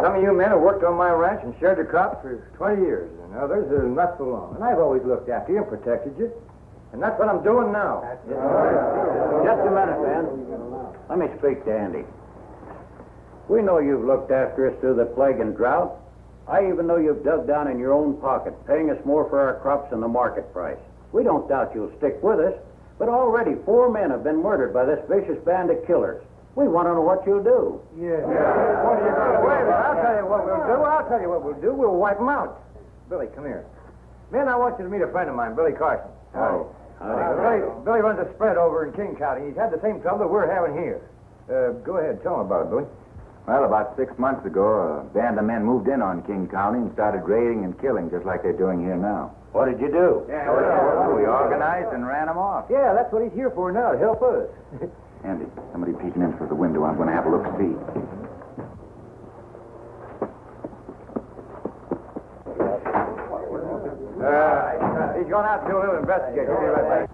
Some of you men have worked on my ranch and shared the crops for 20 years, and others are not so long. And I've always looked after you and protected you. And that's what I'm doing now. Just a minute, Ben. Let me speak to Andy. We know you've looked after us through the plague and drought. I even know you've dug down in your own pocket, paying us more for our crops than the market price. We don't doubt you'll stick with us, but already 4 men have been murdered by this vicious band of killers. We want to know what you'll do. Yeah. What are you going to do? Wait a minute. I'll tell you what we'll do. We'll wipe them out. Billy, come here. Men, I want you to meet a friend of mine, Billy Carson. Oh. Billy runs a spread over in King County. He's had the same trouble that we're having here. Go ahead. Tell him about it, Billy. Well, about 6 months ago, a band of men moved in on King County and started raiding and killing, just like they're doing here now. What did you do? We organized and ran them off. Yeah, that's what he's here for now, to help us. Andy, somebody peeking in through the window. I'm going to have a look-see. He's gone out to do a little investigation. He'll be right back.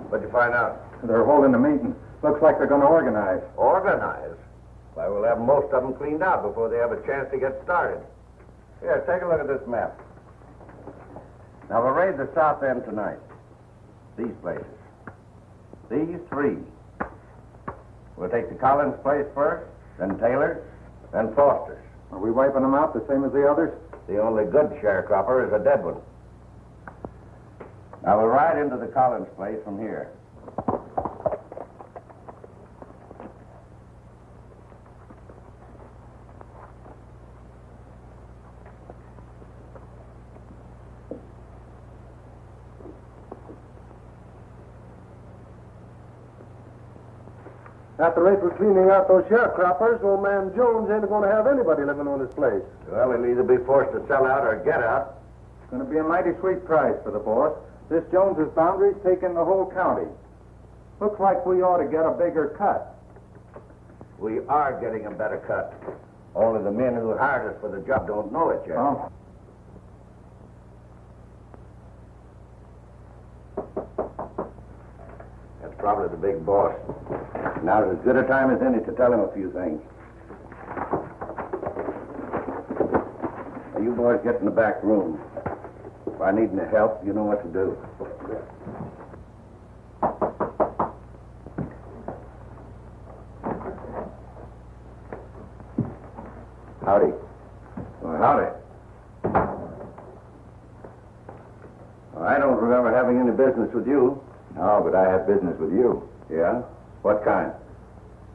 What'd you find out? They're holding a meeting. Looks like they're going to organize. Organize? Why, we'll have most of them cleaned out before they have a chance to get started. Here, take a look at this map. Now, we'll raid the south end tonight. These places. These 3. We'll take the Collins place first, then Taylor's, then Foster's. Are we wiping them out the same as the others? The only good sharecropper is a dead one. Now, we'll ride into the Collins place from here. At the rate we're cleaning out those sharecroppers, old man Jones ain't going to have anybody living on his place. Well, he'll either be forced to sell out or get out. It's going to be a mighty sweet price for the boss. This Jones's boundary's taking the whole county. Looks like we ought to get a bigger cut. We are getting a better cut. Only the men who hired us for the job don't know it yet. Oh. That's probably the big boss. Now's as good a time as any to tell him a few things. Now, you boys get in the back room. If I need any help, you know what to do. Howdy. Well, howdy. Well, I don't remember having any business with you. No, but I have business with you. Yeah? What kind?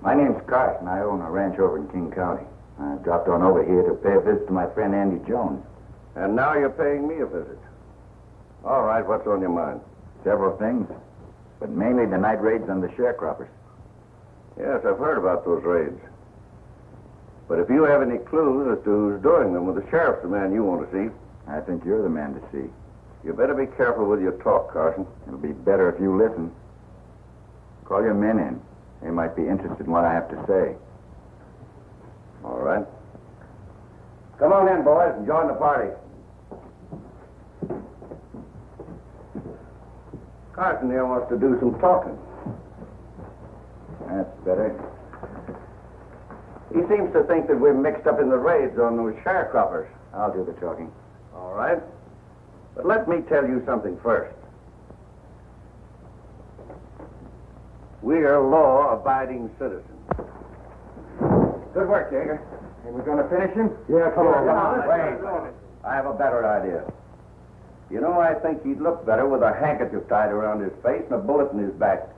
My name's Carson. I own a ranch over in King County. I dropped on over here to pay a visit to my friend Andy Jones. And now you're paying me a visit. All right, what's on your mind? Several things, but mainly the night raids on the sharecroppers. Yes, I've heard about those raids. But if you have any clues as to who's doing them, well, the sheriff's the man you want to see. I think you're the man to see. You better be careful with your talk, Carson. It'll be better if you listen. Call your men in. They might be interested in what I have to say. All right. Come on in, boys, and join the party. Carson here wants to do some talking. That's better. He seems to think that we're mixed up in the raids on those sharecroppers. I'll do the talking. All right. But let me tell you something first. We're law-abiding citizens. Good work, Jaeger. And we're going to finish him? Yeah, come on. Wait. I have a better idea. You know, I think he'd look better with a handkerchief tied around his face and a bullet in his back.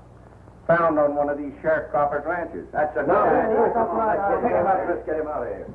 Found on one of these sharecroppers' ranches. That's a good idea. Take him out. Let's get him out of here.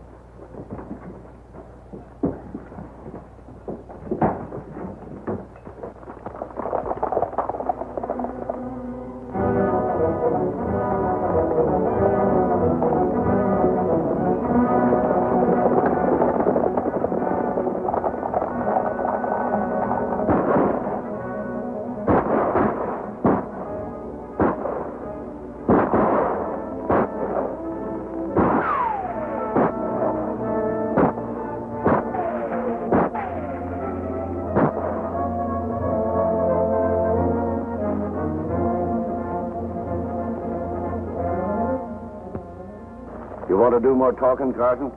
You want to do more talking, Carson?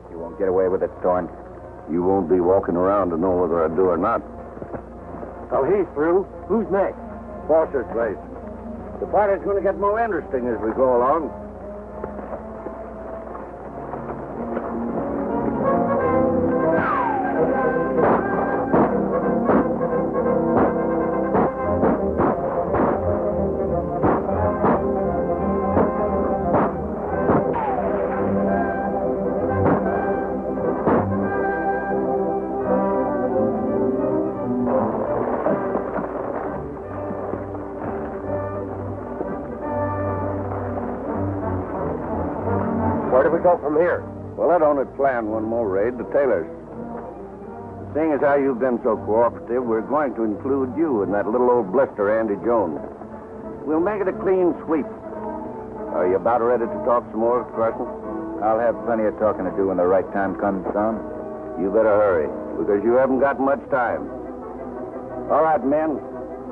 You won't get away with it, Thorne. You won't be walking around to know whether I do or not. Well, he's through. Who's next? Foster's place. The party's going to get more interesting as we go along. Where do we go from here? Well, I'd only planned one more raid to Taylor's. Seeing as how you've been so cooperative, we're going to include you in that little old blister, Andy Jones. We'll make it a clean sweep. Are you about ready to talk some more, Carson? I'll have plenty of talking to do when the right time comes, Tom. You better hurry, because you haven't got much time. All right, men.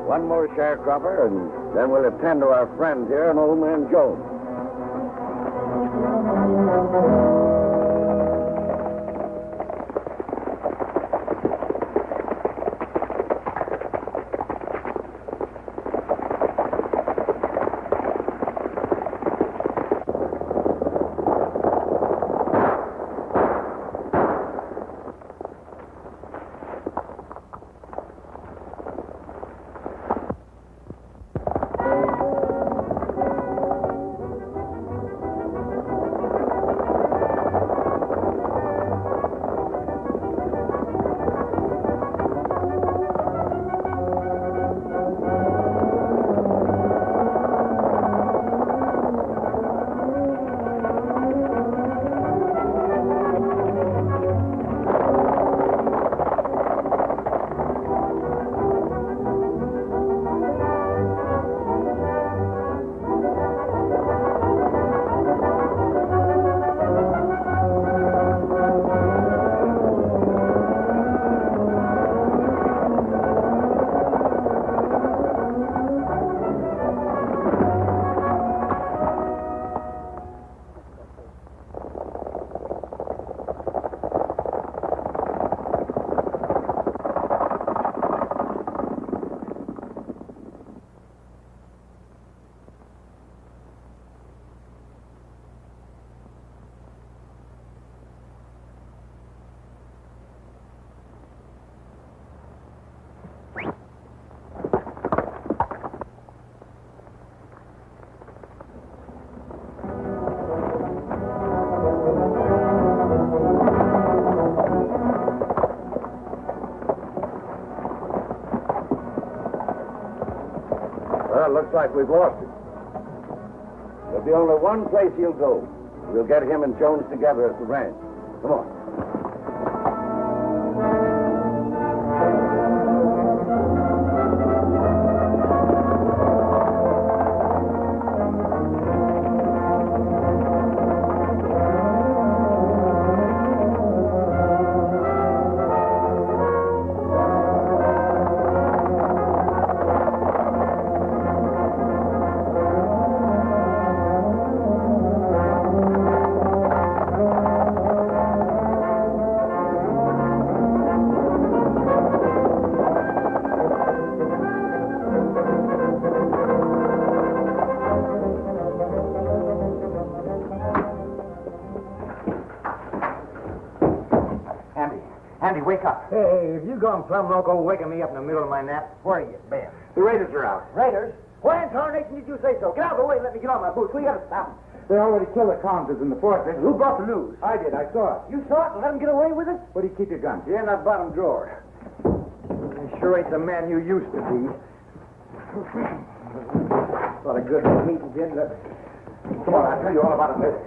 One more sharecropper, and then we'll attend to our friend here and old man Jones. Well, looks like we've lost him. There'll be only one place he'll go. We'll get him and Jones together at the ranch. Come on. Andy, wake up. Hey, if you gone plumb loco waking me up in the middle of my nap, where you been? The Raiders are out. Raiders? Why in tarnation did you say so? Get out of the way and let me get on my boots. We gotta stop them. They already killed the Congress in the forest. Who brought the news? I did. I saw it. You saw it and let them get away with it? Where do you keep your gun? Yeah, in that bottom drawer. You sure ain't the man you used to be. A lot of good meeting, Jim. Come on, I'll tell you all about it later.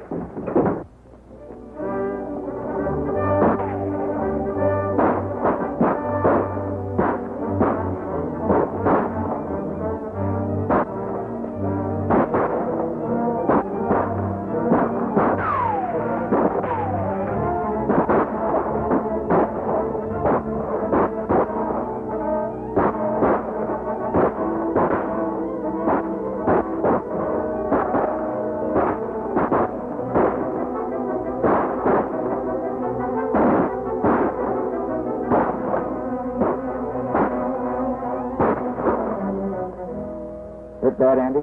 bad, Andy?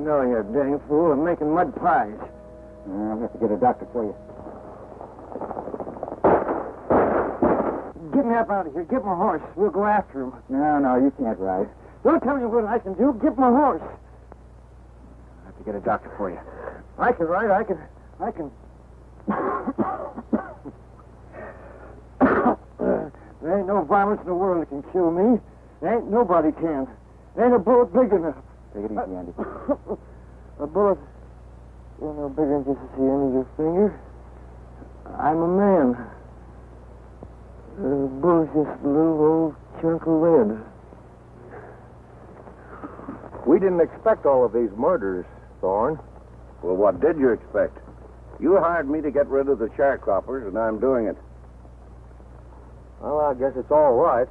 No, you dang fool. I'm making mud pies. I'll have to get a doctor for you. Get me up out of here. Get my horse. We'll go after him. No, you can't ride. Don't tell me what I can do. Get my horse. I'll have to get a doctor for you. I can ride. I can. There ain't no violence in the world that can kill me. There ain't nobody can. There ain't a bullet big enough. Take it easy, Andy. A bullet ain't no bigger than just the end of your finger. I'm a man. The bullet's just a little old chunk of lead. We didn't expect all of these murders, Thorne. Well, what did you expect? You hired me to get rid of the sharecroppers, and I'm doing it. Well, I guess it's all right.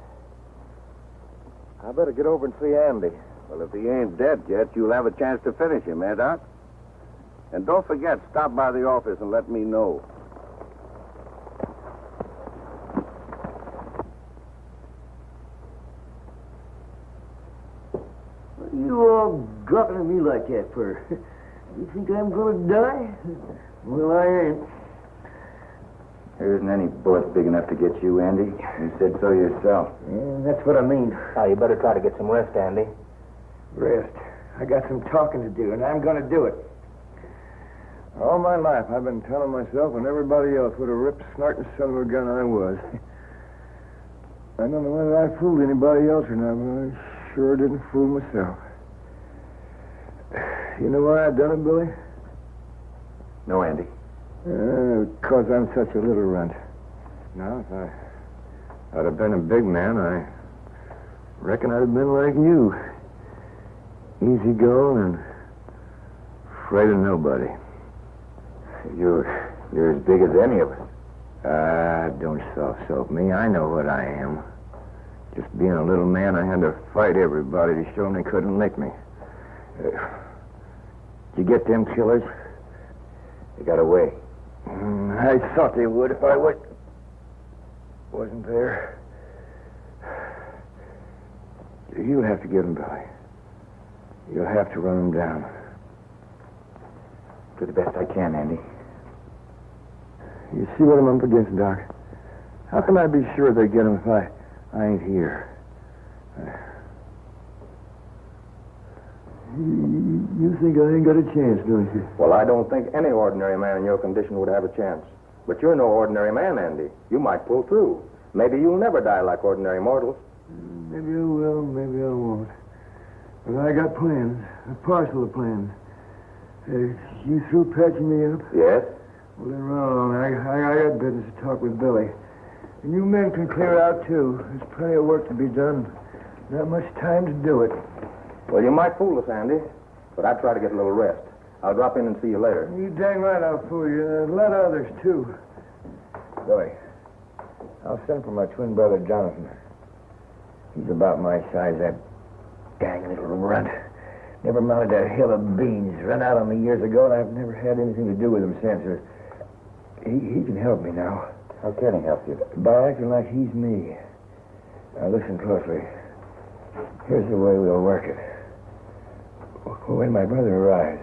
I better get over and see Andy. Well, if he ain't dead yet, you'll have a chance to finish him, eh, Doc? And don't forget, stop by the office and let me know. What are you all gawking at me like that for? You think I'm going to die? Well, I ain't. There isn't any bullet big enough to get you, Andy. You said so yourself. Yeah, that's what I mean. Now, you better try to get some rest, Andy. Rest. I got some talking to do, and I'm going to do it. All my life, I've been telling myself and everybody else what a rip snorting son of a gun I was. I don't know whether I fooled anybody else or not, but I sure didn't fool myself. You know why I done it, Billy? No, Andy. Because I'm such a little runt. Now, if I'd have been a big man, I reckon I'd have been like you. Easy going and afraid of nobody. You're as big as any of us. Don't soft-soap me. I know what I am. Just being a little man, I had to fight everybody to show them they couldn't lick me. Did you get them killers? They got away. I thought they would if I wasn't there. You'll have to get them, Billy. You'll have to run them down. Do the best I can, Andy. You see what I'm up against, Doc? How can I be sure they get them if I ain't here? You think I ain't got a chance, don't you? Well, I don't think any ordinary man in your condition would have a chance. But you're no ordinary man, Andy. You might pull through. Maybe you'll never die like ordinary mortals. Maybe I will, maybe I won't. But I got plans, a parcel of plans. You through patching me up? Yes? Well, then run along. I got business to talk with Billy. And you men can clear out, too. There's plenty of work to be done. Not much time to do it. Well, you might fool us, Andy. But I'd try to get a little rest. I'll drop in and see you later. You dang right I'll fool you. A lot of others, too. Billy, I'll send for my twin brother, Jonathan. He's about my size, that dang little runt. Never mounted that hill of beans. Run out on me years ago, and I've never had anything to do with him since. He can help me now. How can he help you? By acting like he's me. Now, listen closely. Here's the way we'll work it. When my brother arrives...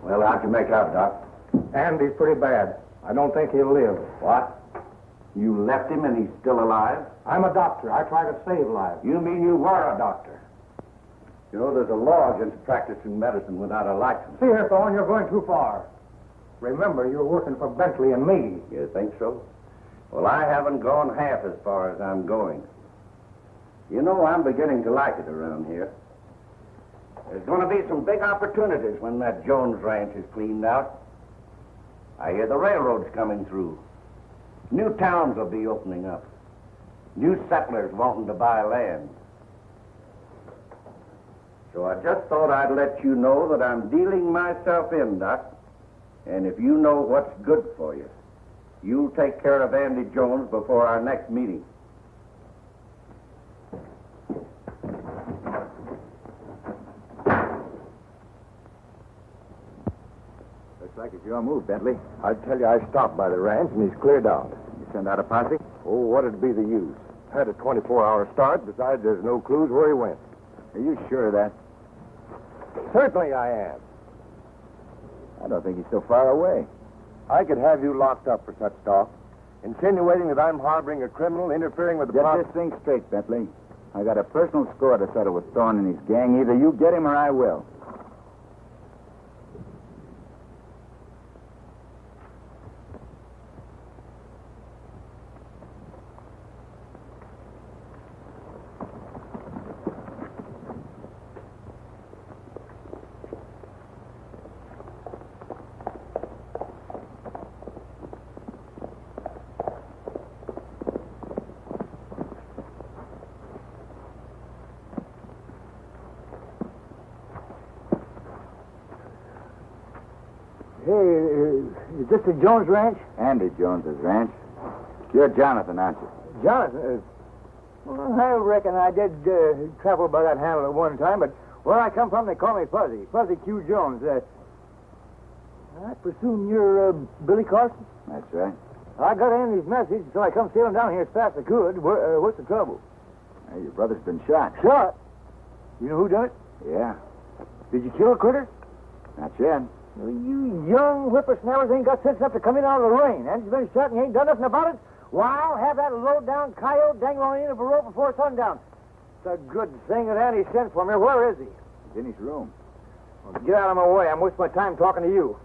Well, how'd you make out, Doc? Andy's pretty bad. I don't think he'll live. What? You left him and he's still alive? I'm a doctor. I try to save lives. You mean you were a doctor? You know, there's a law against practicing medicine without a license. See here, Thorne, you're going too far. Remember, you're working for Bentley and me. You think so? Well, I haven't gone half as far as I'm going. You know, I'm beginning to like it around here. There's going to be some big opportunities when that Jones ranch is cleaned out. I hear the railroad's coming through. New towns will be opening up. New settlers wanting to buy land. So I just thought I'd let you know that I'm dealing myself in, Doc. And if you know what's good for you, you'll take care of Andy Jones before our next meeting. Looks like it's your move, Bentley. I tell you, I stopped by the ranch, and he's cleared out. You send out a posse? Oh, what'd be the use? Had a 24-hour start. Besides, there's no clues where he went. Are you sure of that? Certainly I am. I don't think he's so far away. I could have you locked up for such talk. Insinuating that I'm harboring a criminal, interfering with the Get this thing straight, Bentley. I got a personal score to settle with Thorne and his gang. Either you get him or I will. Hey, is this the Jones Ranch? Andy Jones's ranch. You're Jonathan, aren't you? Jonathan? Well, I reckon I did travel by that handle at one time, but where I come from, they call me Fuzzy. Fuzzy Q. Jones. I presume you're Billy Carson? That's right. I got Andy's message, so I come sailing down here as fast as I could. What's the trouble? Hey, your brother's been shot. Shot? You know who done it? Yeah. Did you kill a critter? Not yet. Well, you young whippersnappers ain't got sense enough to come in out of the rain. Andy's been shot and you ain't done nothing about it? Well, I'll have that low-down coyote dangle on the end of a rope before sundown. It's a good thing that Andy sent for me. Where is he? He's in his room. Well, get out of my way. I'm wasting my time talking to you.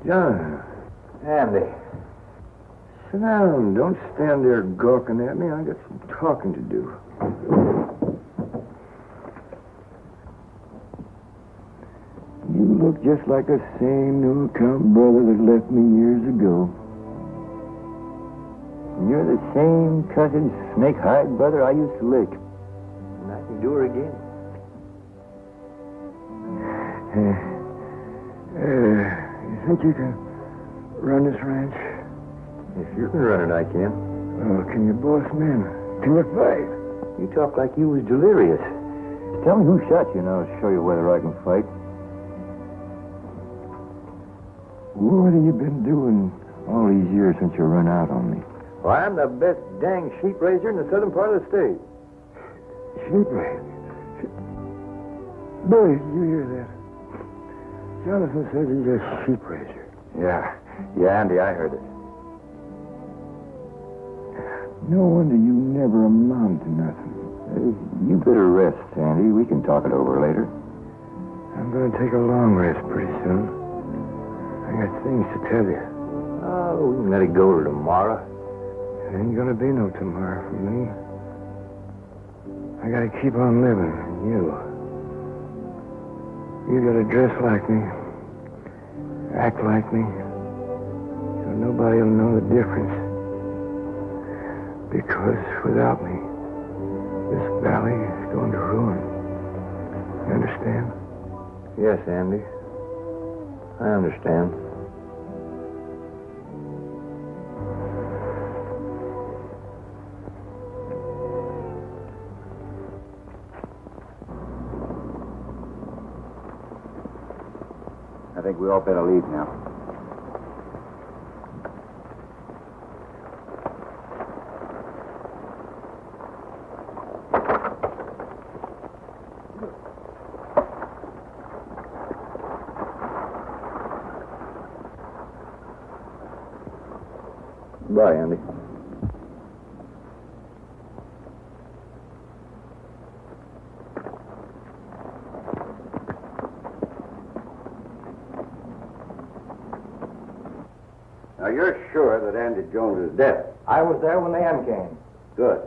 John. Andy. Sit down. Don't stand there gawking at me. I got some talking to do. You look just like the same no-account brother that left me years ago. And you're the same cussed snake-hide brother I used to lick. And I can do her again. You think you can run this ranch? If you can run it, I can. Oh, can you boss men? 2 or 5? You talk like you was delirious. Tell me who shot you, and I'll show you whether I can fight. What have you been doing all these years since you run out on me? Well, I'm the best dang sheep raiser in the southern part of the state. Sheep raising? Billy, you hear that? Jonathan says he's a sheep raiser. Yeah, Andy, I heard it. No wonder you never amount to nothing. You better rest, Andy. We can talk it over later. I'm going to take a long rest pretty soon. I got things to tell you. Oh, we can let it go to tomorrow. There ain't going to be no tomorrow for me. I got to keep on living. You got to dress like me, act like me, so nobody will know the difference. Because without me, this valley is going to ruin. You understand? Yes, Andy. I understand. I think we all better leave now. Bye, Andy. Now, you're sure that Andy Jones is dead? I was there when the end came. Good.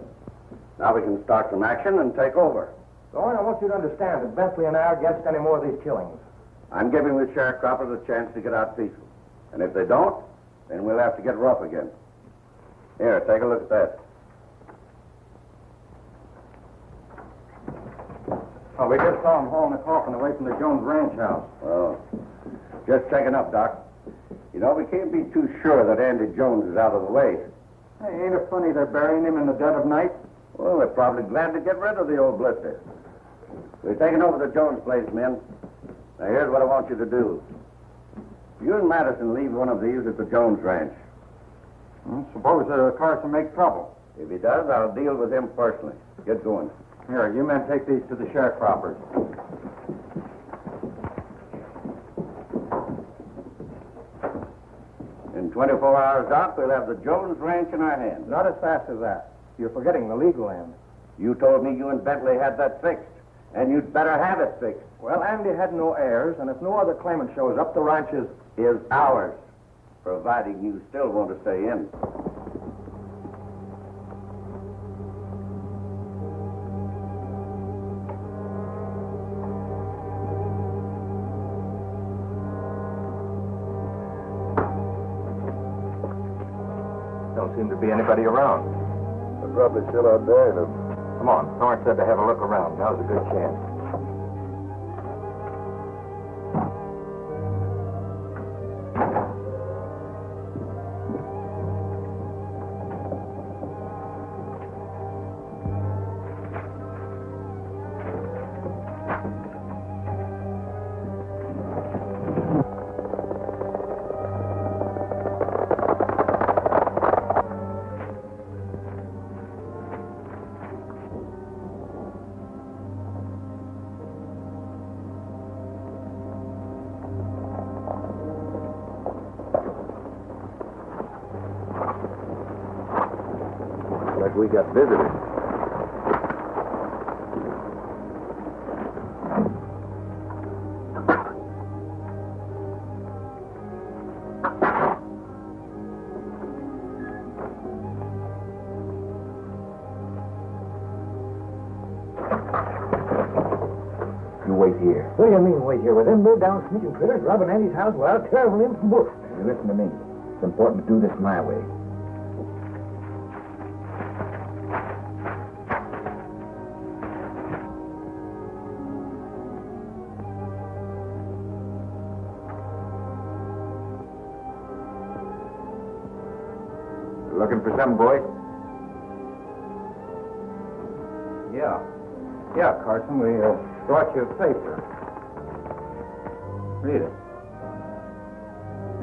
Now we can start some action and take over. Thorne, I want you to understand that Bentley and I are against any more of these killings. I'm giving the sharecroppers a chance to get out peaceful. And if they don't, then we'll have to get rough again. Here, take a look at that. Oh, we just saw him hauling a coffin away from the Jones ranch house. Well, just checking up, Doc. You know, we can't be too sure that Andy Jones is out of the way. Hey, ain't it funny they're burying him in the dead of night? Well, they're probably glad to get rid of the old blister. We're taking over the Jones place, men. Now, here's what I want you to do. You and Madison leave one of these at the Jones ranch. Suppose Carson makes trouble. If he does, I'll deal with him personally. Get going. Here, you men take these to the sharecroppers. In 24 hours out, we'll have the Jones ranch in our hands. Not as fast as that. You're forgetting the legal end. You told me you and Bentley had that fixed, and you'd better have it fixed. Well, Andy had no heirs, and if no other claimant shows up, the ranch Is ours, providing you still want to stay in. Don't seem to be anybody around. They're probably still out there. Come on. Thorne said to have a look around. Now's a good chance. Like we got visitors. You wait here. What do you mean, wait here? With them low-down sneaking critters robbing Andy's house without terrible him from bush. You listen to me. It's important to do this my way. Looking for some boy? Yeah. Yeah, Carson, we brought you a paper. Read it.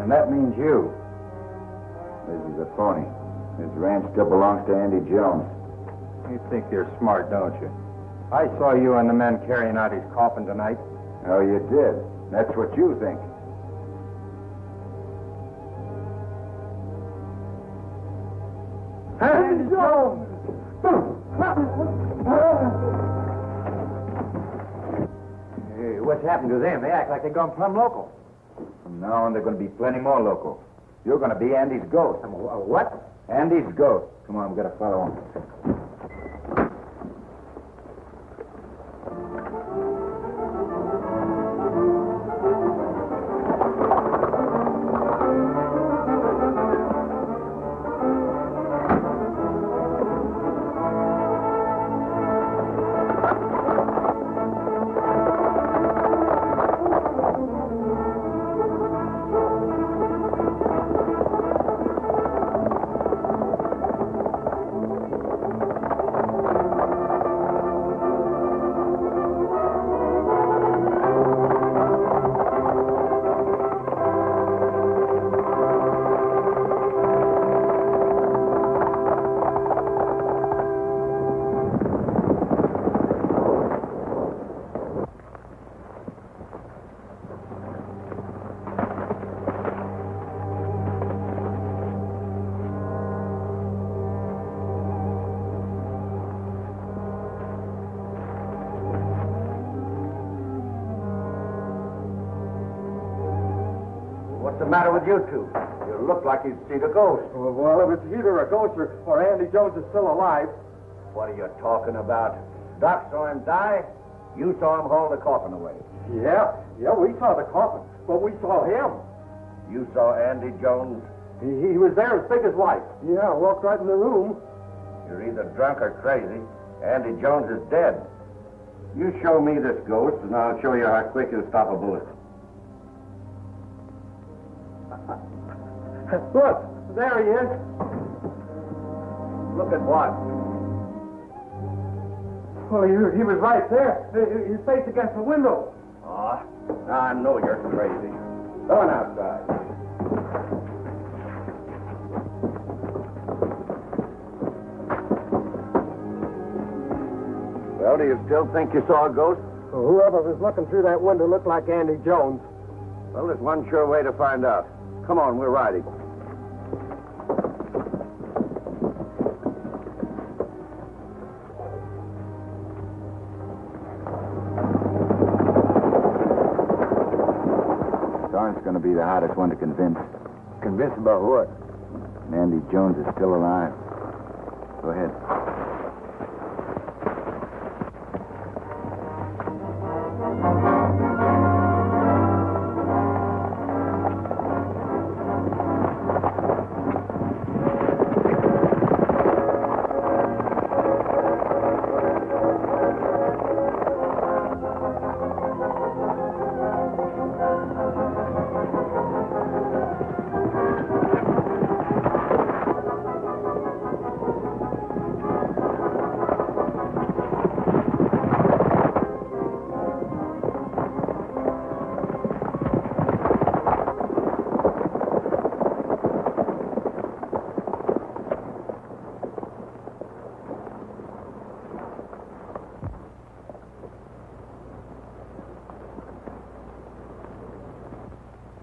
And that means you. This is a phony. This ranch still belongs to Andy Jones. You think you're smart, don't you? I saw you and the men carrying out his coffin tonight. Oh, you did? That's what you think. Andy Jones! Hey, what's happened to them? They act like they've gone plumb local. From now on, there are going to be plenty more local. You're going to be Andy's ghost. What? Andy's ghost. Come on, we've got to follow him. What's the matter with you two? You look like you'd seen a ghost. Well, if it's either a ghost or Andy Jones is still alive. What are you talking about? Doc saw him die. You saw him haul the coffin away. Yeah, we saw the coffin, but we saw him. You saw Andy Jones. He was there as big as life. Yeah, walked right in the room. You're either drunk or crazy. Andy Jones is dead. You show me this ghost, and I'll show you how quick you'll stop a bullet. Look, there he is. Look at what? Well, he was right there. His face against the window. Oh, I know you're crazy. Go on outside. Well, do you still think you saw a ghost? Well, whoever was looking through that window looked like Andy Jones. Well, there's one sure way to find out. Come on, we're riding. Darn's going to be the hardest one to convince. Convinced about what? Andy Jones is still alive. Go ahead.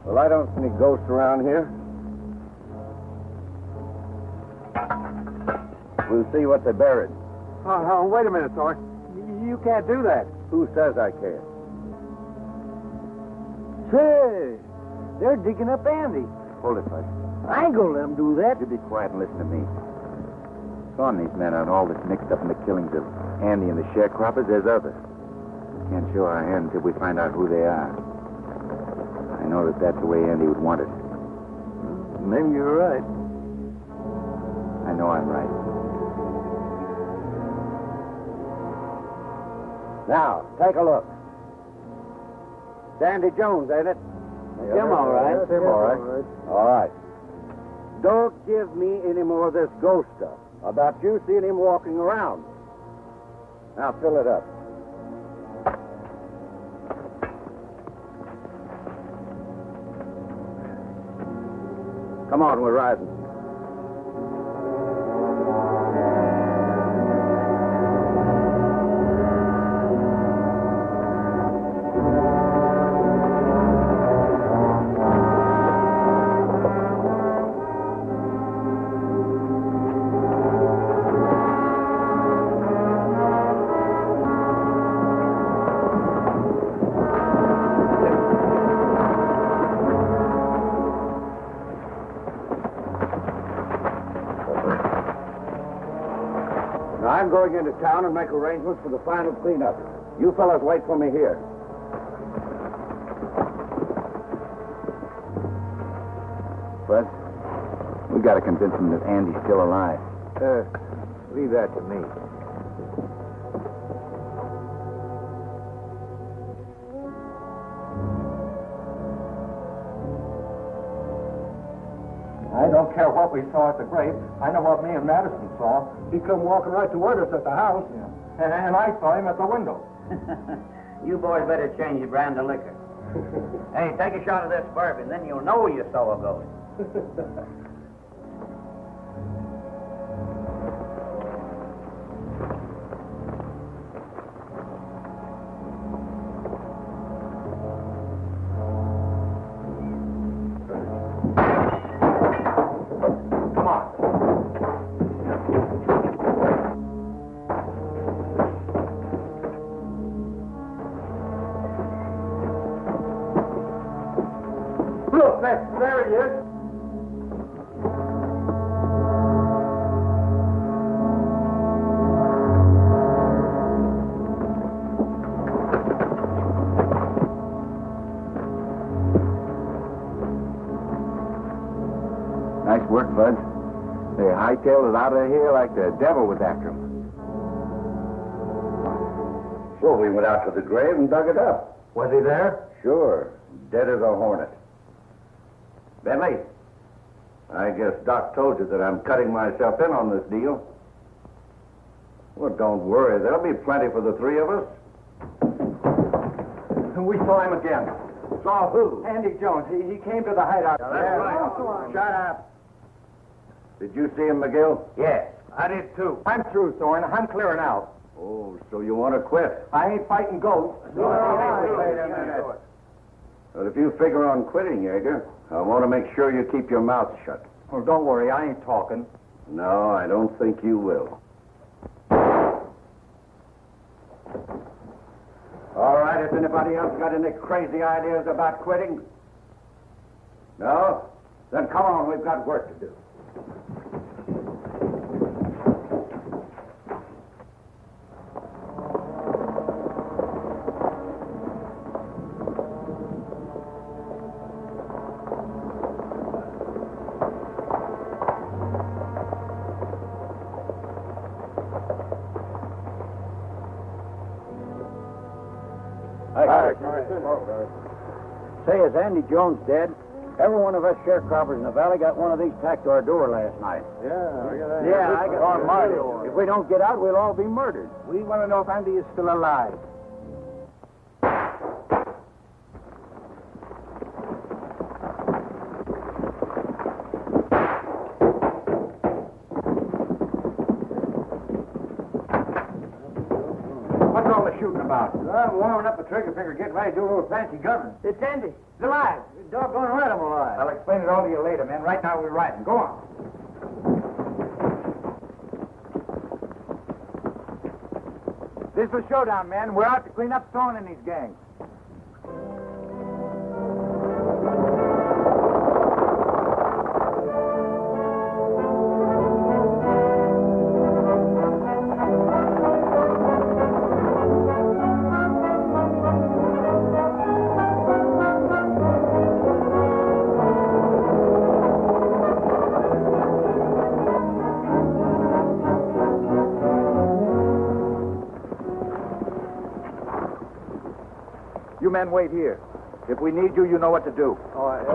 Well, I don't see any ghosts around here. We'll see what they buried. Oh, wait a minute, Thor. You can't do that. Who says I can't? Say, they're digging up Andy. Hold it, Bud. I ain't gonna let them do that. You be quiet and listen to me. Gone these men aren't all that's mixed up in the killings of Andy and the sharecroppers. There's others. Can't show our hand until we find out who they are. I know that that's the way Andy would want it. Maybe you're right. I know I'm right. Now, take a look. It's Andy Jones, ain't it? Him all right. Him all right. All right. Don't give me any more of this ghost stuff about you seeing him walking around. Now, fill it up. Come on, we're riding. Now, I'm going into town and make arrangements for the final cleanup. You fellas wait for me here. Bud, we got to convince them that Andy's still alive. Leave that to me. I don't care what we saw at the grave. I know what me and Madison saw. He come walking right toward us at the house. Yeah. And I saw him at the window. You boys better change your brand of liquor. Hey, take a shot of this bourbon, then you'll know you saw a ghost. Look, there he is. Nice work, Bud. They hightailed it out of here like the devil was after him. Sure, we went out to the grave and dug it up. Was he there? Sure, dead as a hornet. Bentley, I guess Doc told you that I'm cutting myself in on this deal. Well, don't worry. There'll be plenty for the three of us. We saw him again. Saw who? Andy Jones. He came to the hideout. That's right. Shut up. Did you see him, McGill? Yes, I did too. I'm through, Thorne. I'm clearing out. Oh, so you want to quit? I ain't fighting ghosts. Wait a minute. But if you figure on quitting, Yeager, I want to make sure you keep your mouth shut. Well, don't worry. I ain't talking. No, I don't think you will. All right, has anybody else got any crazy ideas about quitting? No? Then come on, we've got work to do. Say, is Andy Jones dead? Every one of us sharecroppers in the valley got one of these tacked to our door last night. Yeah, I got on my door. If we don't get out, we'll all be murdered. We want to know if Andy is still alive. What's all the shooting about? I'm warming up the trigger finger, getting ready to do a little fancy gunning. It's Andy. He's alive. Doggone right I'm alive. I'll explain it all to you later, man. Right now we're riding. Go on. This is a showdown, man. We're out to clean up Thorne and his gang. You men wait here. If we need you, you know what to do. All right.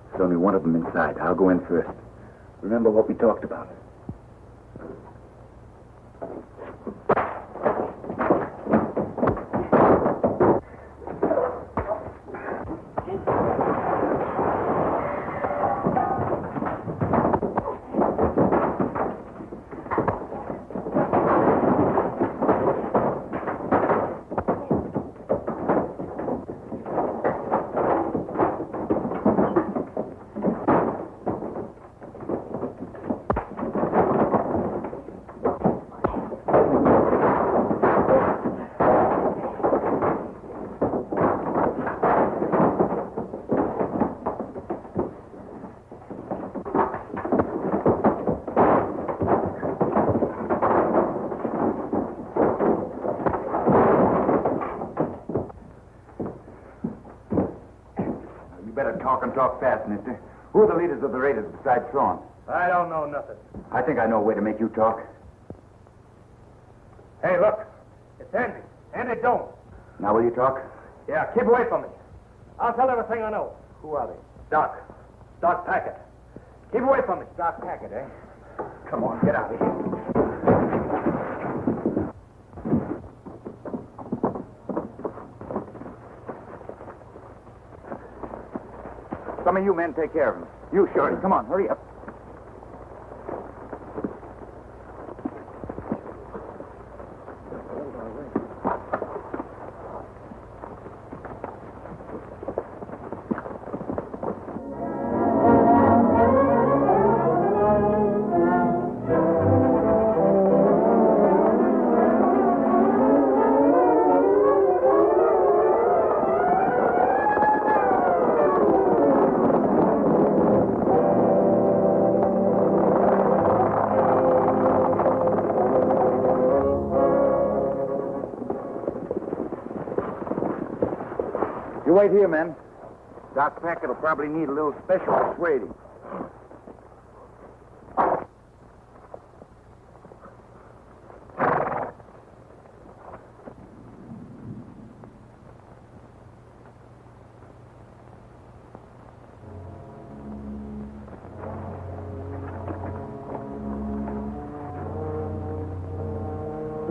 There's only one of them inside. I'll go in first. Remember what we talked about. Talk fast, mister. Who are the leaders of the raiders besides Thorne? I don't know nothing. I think I know a way to make you talk. Hey, look. It's Andy. Andy Jones. Now will you talk? Yeah, keep away from me. I'll tell everything I know. Who are they? Doc. Doc Packett. Keep away from me. Doc Packett, eh? Come on, get out of here. Some of you men take care of him. You, Shorty. Come on, hurry up. You wait here, men. Doc Packett will probably need a little special persuading.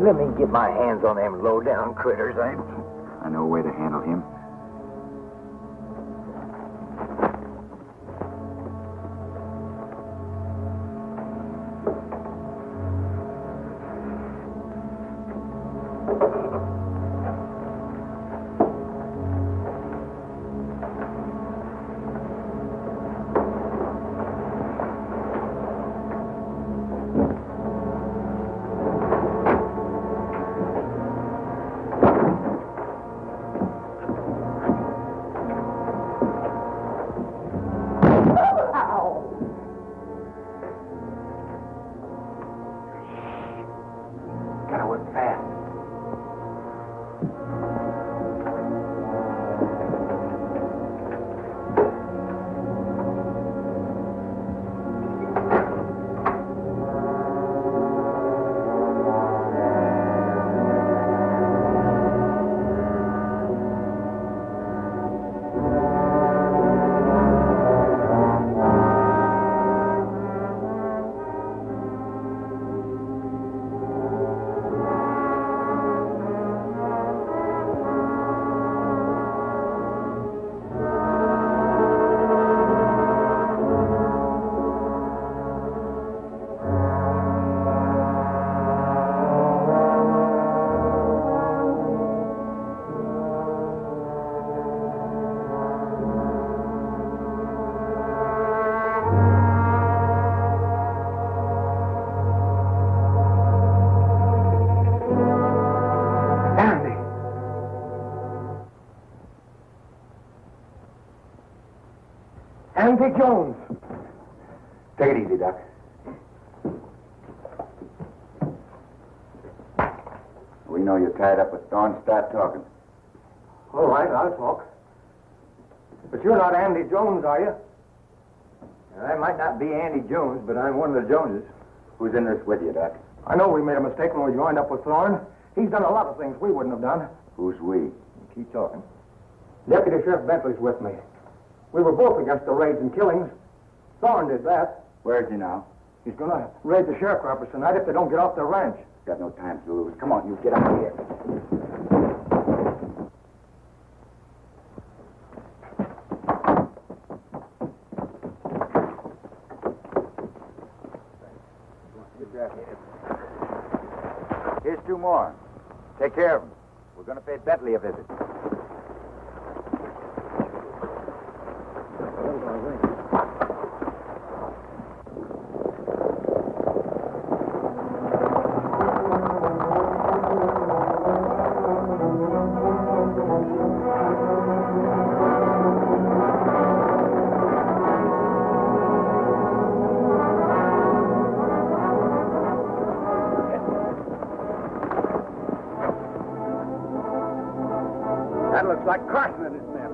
Let me get my hands on them low-down critters. I know a way to handle him. Andy Jones. Take it easy, Doc. We know you're tied up with Thorne. Start talking. All right, I'll talk. But you're not Andy Jones, are you? I might not be Andy Jones, but I'm one of the Joneses. Who's in this with you, Doc? I know we made a mistake when we joined up with Thorne. He's done a lot of things we wouldn't have done. Who's we? Keep talking. Deputy Sheriff Bentley's with me. We were both against the raids and killings. Thorne did that. Where is he now? He's going to raid the sharecroppers tonight if they don't get off their ranch. Got no time to lose. Come on, you get out of here. Here's two more. Take care of them. We're going to pay Bentley a visit. That looks like Carson and his men.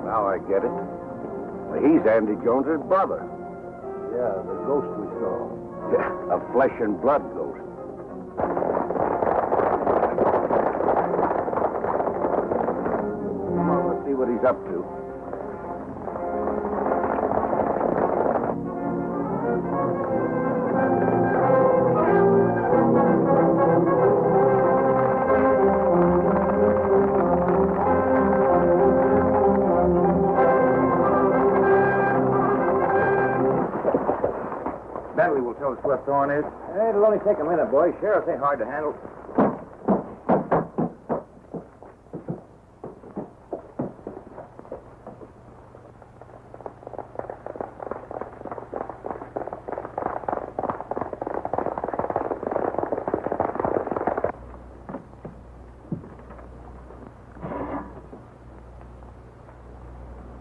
Now I get it. He's Andy Jones's brother. Yeah, the ghost we saw. Yeah, a flesh and blood ghost. Come on, let's see what he's up to. Bentley will tell us where Thorne is. It'll only take a minute, boys. Sheriffs ain't hard to handle.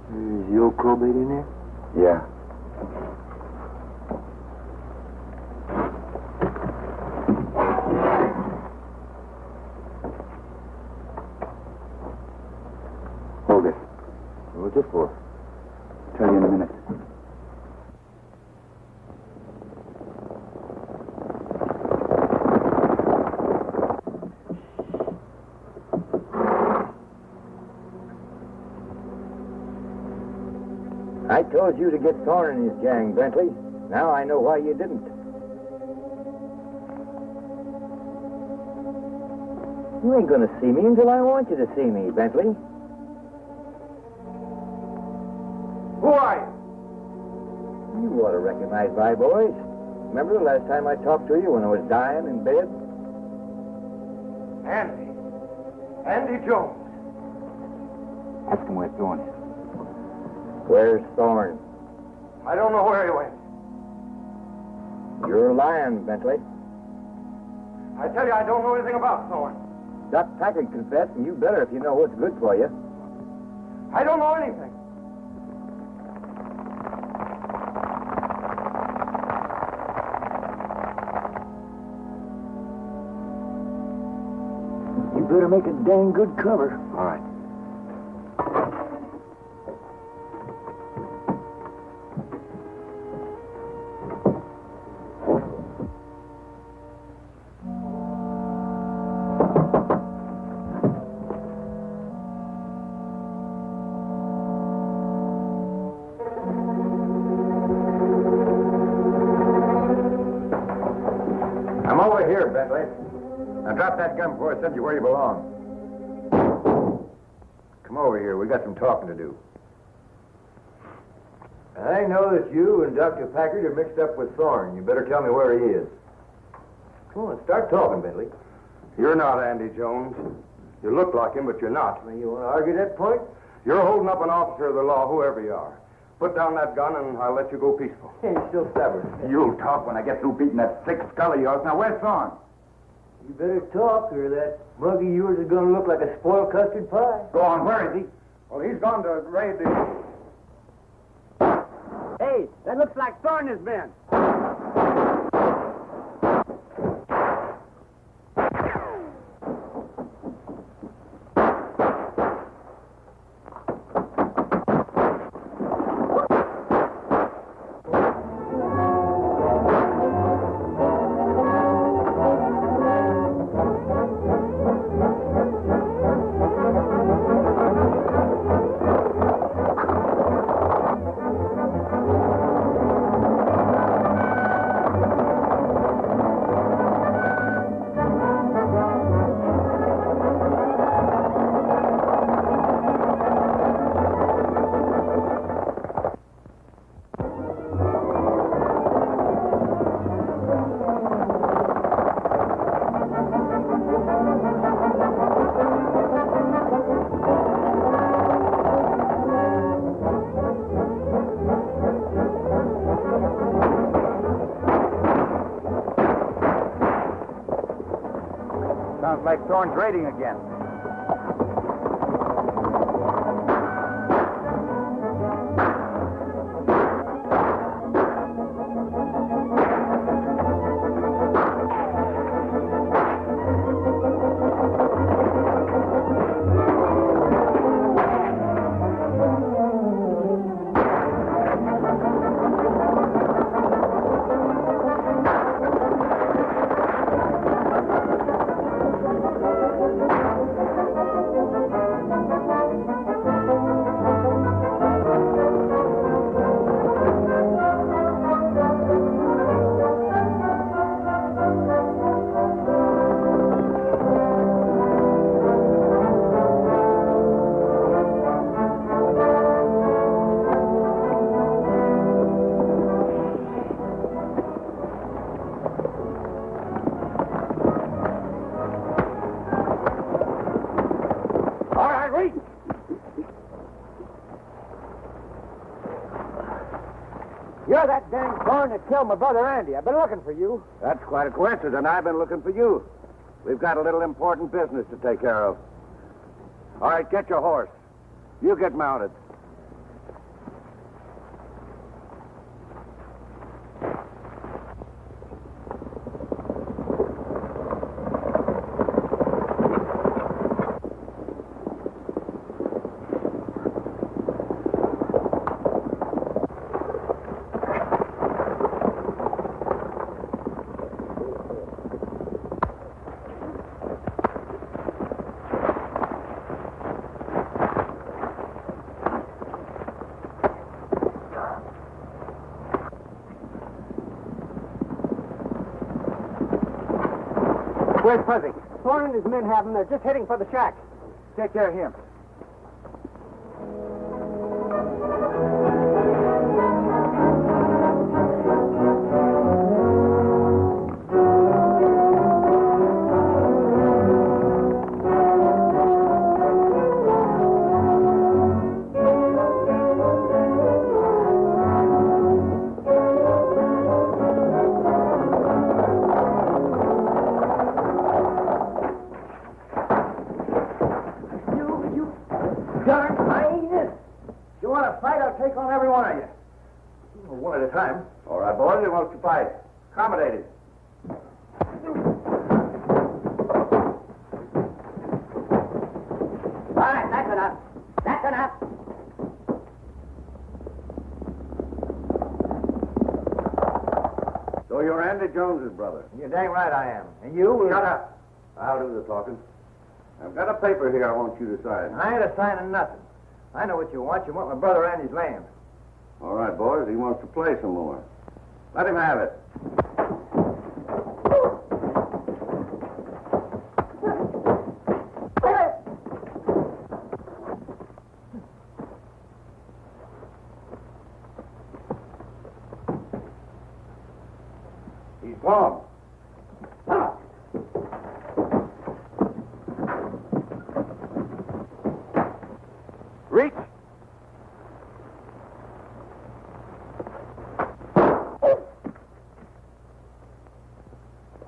Is the old crowbait in there? Yeah. Hold it. What's this for? Tell you in a minute. told you to get Thorne and his gang, Bentley. Now I know why you didn't. You ain't gonna see me until I want you to see me, Bentley. Who are you? You ought to recognize my voice. Remember the last time I talked to you when I was dying in bed? Andy. Andy Jones. Ask him where Thorne is. Where's Thorne? I don't know where he went. You're lying, Bentley. I tell you, I don't know anything about Thorne. Doc Packard confessed, and you better if you know what's good for you. I don't know anything. You better make a dang good cover. All right. I'm over here, Bentley. Now drop that gun before I send you where you belong. Come over here. We got some talking to do. I know that you and Dr. Packard are mixed up with Thorne. You better tell me where he is. Come on, start talking, Bentley. You're not Andy Jones. You look like him, but you're not. Well, you want to argue that point? You're holding up an officer of the law, whoever you are. Put down that gun and I'll let you go peaceful. Hey, he's still stubborn. You'll talk when I get through beating that thick skull of yours. Now, where's Thorne? You better talk, or that mug of yours is going to look like a spoiled custard pie. Go on, where is he? Well, he's gone to raid the... Hey, that looks like Thorne has been. Sounds like Thorne's raiding again. You're that dang Thorne that killed my brother Andy. I've been looking for you. That's quite a coincidence, and I've been looking for you. We've got a little important business to take care of. All right, get your horse. You get mounted. Where's Fuzzy? Thorne and his men have him. They're just heading for the shack. Take care of him. Darn hyenas! You want to fight, I'll take on every one of you. One at a time. All right, boys, who wants to fight? Accommodated. All right, that's enough. That's enough. So you're Andy Jones's brother. You're dang right I am. And you? Shut up. I'll do the talking. I've got a paper here I want you to sign. I ain't a-signing nothing. I know what you want. You want my brother Andy's land. All right, boys, he wants to play some more. Let him have it. He's gone. Reach!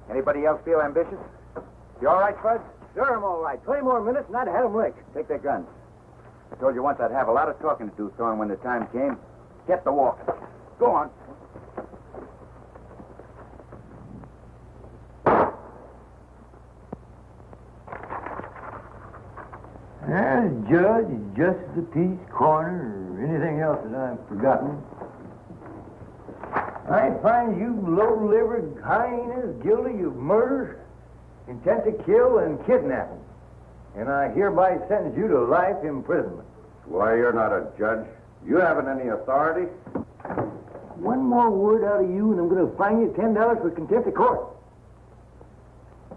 Anybody else feel ambitious? You all right, Fud? Sure, I'm all right. 20 more minutes and I'd have had him licked. Take their guns. I told you once I'd have a lot of talking to do, Thorne, when the time came. Get the walk. Go on. As judge, justice of the peace, coroner, or anything else that I've forgotten, I find you low-livered hyenas guilty of murder, intent to kill, and kidnapping. And I hereby sentence you to life imprisonment. Why, you're not a judge. You haven't any authority. One more word out of you, and I'm going to fine you $10 for contempt of court.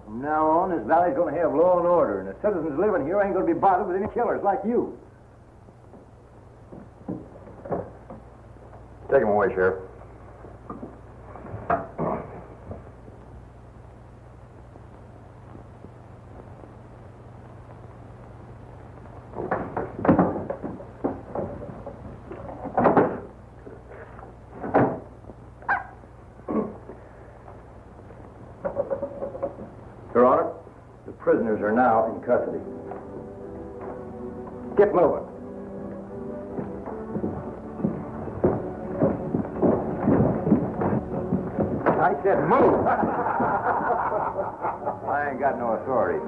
From now on, this valley's going to have law and order, and the citizens living here ain't going to be bothered with any killers like you. Take him away, Sheriff. Your Honor, the prisoners are now in custody. Get moving. I said move. I ain't got no authority.